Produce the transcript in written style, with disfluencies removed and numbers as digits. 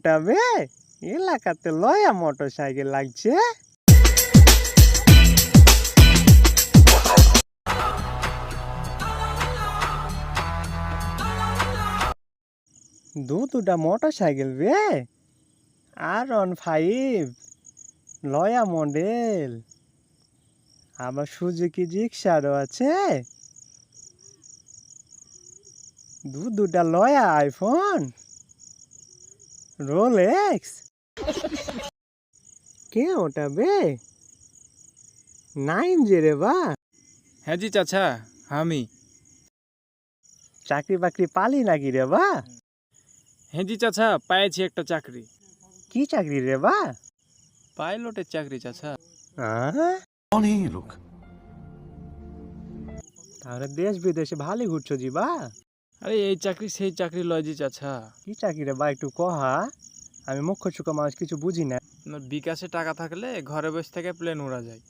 ওটা বে এলাকাতে লয়া মোটর সাইকেল লাগছে। দুটা মোটর সাইকেল বে R15 লয়া মডেল, আবার সুজুকি জিক্সারও আছে। দুটা লয়া আইফোন রোলেক্স। কে ওটা বে নাইম যে রে বা? হ্যাঁ জি চাচা, আমি। চাকরি বাকরি পালি নাকি রে বা? হ্যাঁ জি চাচা, পেয়েছি একটা চাকরি। কি চাকরি রে বা? পাইলটের চাকরি চাচা। कौन है ये लोग? তাহলে দেশ বিদেশে ভালোই ঘুরছো জি বা? আরে এই চাকরি সেই চাকরি লয় জি চাচা। কি চাকরি রে বা একটু কহা, আমি মুখ্য চুকা মানুষ কিছু বুঝি না। আপনার বিকাশে টাকা থাকলে ঘরে বসে থেকে প্লেন উড়া যায়।